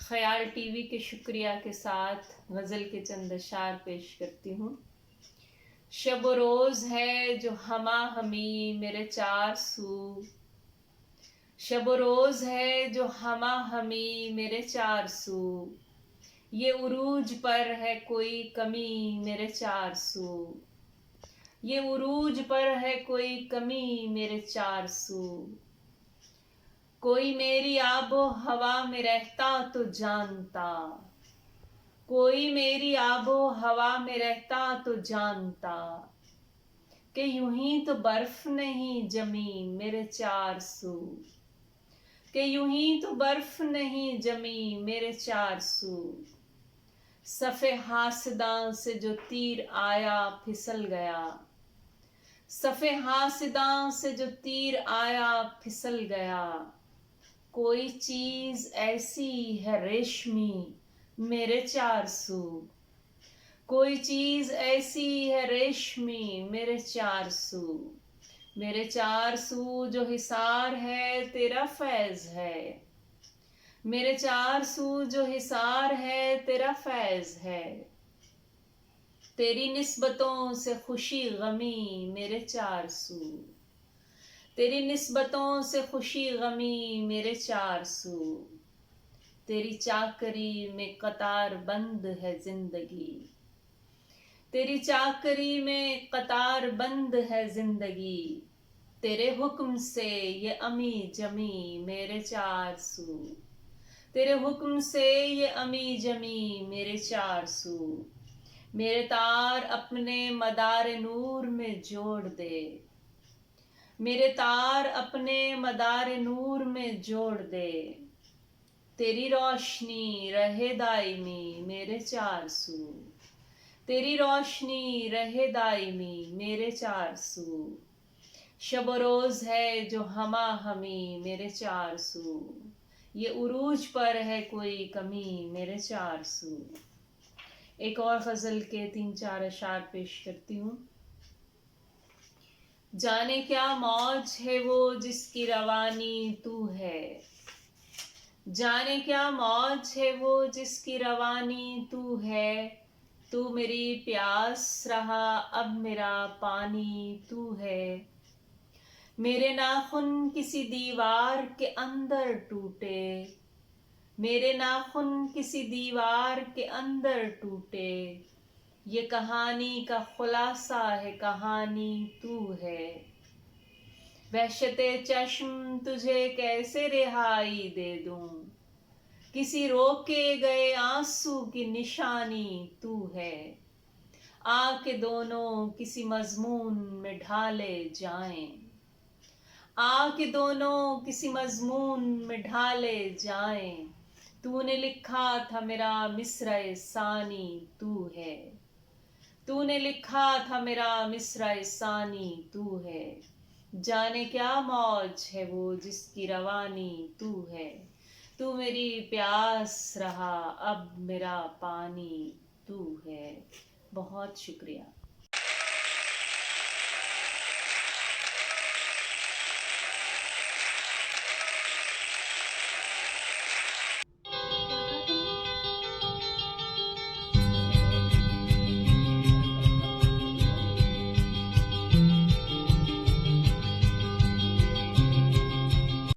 ख्याल टीवी के शुक्रिया के साथ गज़ल के चंद अशार पेश करती हूँ। शब रोज़ है जो हमा हमी मेरे चार सू, शब रोज़ है जो हमा हमी मेरे चार सू, ये उरूज पर है कोई कमी मेरे चार सू, ये उरूज पर है कोई कमी मेरे चार सू। कोई मेरी आबो हवा में रहता तो जानता, कोई मेरी आबो हवा में रहता तो जानता, कि यूं ही तो बर्फ नहीं जमी मेरे चार सू, कि यूं ही तो बर्फ नहीं जमी मेरे चार सू। सफ़े हासदां से जो तीर आया फिसल गया, सफ़े हासदां से जो तीर आया फिसल गया। कोई चीज ऐसी है रेशमी मेरे चार सू, कोई चीज ऐसी है रेशमी मेरे चार सू। मेरे चार सू जो हिसार है तेरा फैज है, मेरे चार सू जो हिसार है तेरा फैज है। तेरी निस्बतों से खुशी गमी मेरे चार सू, तेरी निस्बतों से खुशी गमी मेरे चार सू। तेरी चाकरी में कतार बंद है जिंदगी, तेरी चाकरी में कतार बंद है जिंदगी। तेरे हुक्म से ये अमी जमी मेरे चार सू, तेरे हुक्म से ये अमी जमी मेरे चार सू। मेरे तार अपने मदार नूर में जोड़ दे, मेरे तार अपने मदार नूर में जोड़ दे। तेरी रोशनी रहे दायमी मेरे चार सू, तेरी रोशनी रहे दायमी मेरे चार सू। शब रोज है जो हमा हमी मेरे चार सू, ये उरूज पर है कोई कमी मेरे चार सू। एक और गजल के 3-4 अशार पेश करती हूँ। जाने क्या मौज है वो जिसकी रवानी तू है, जाने क्या मौज है वो जिसकी रवानी तू है। तू मेरी प्यास रहा अब मेरा पानी तू है। मेरे नाखून किसी दीवार के अंदर टूटे, मेरे नाखून किसी दीवार के अंदर टूटे। ये कहानी का खुलासा है कहानी तू है। वहशते चश्म तुझे कैसे रिहाई दे दूं, किसी रोके गए आंसू की निशानी तू है। आके दोनों किसी मजमून में ढाले जाएं, आके दोनों किसी मजमून में ढाले जाएं। तूने लिखा था मेरा मिसरा सानी तू है, तूने लिखा था मेरा मिसरा सानी तू है। जाने क्या मौज है वो जिसकी रवानी तू है। तू मेरी प्यास रहा अब मेरा पानी तू है। बहुत शुक्रिया।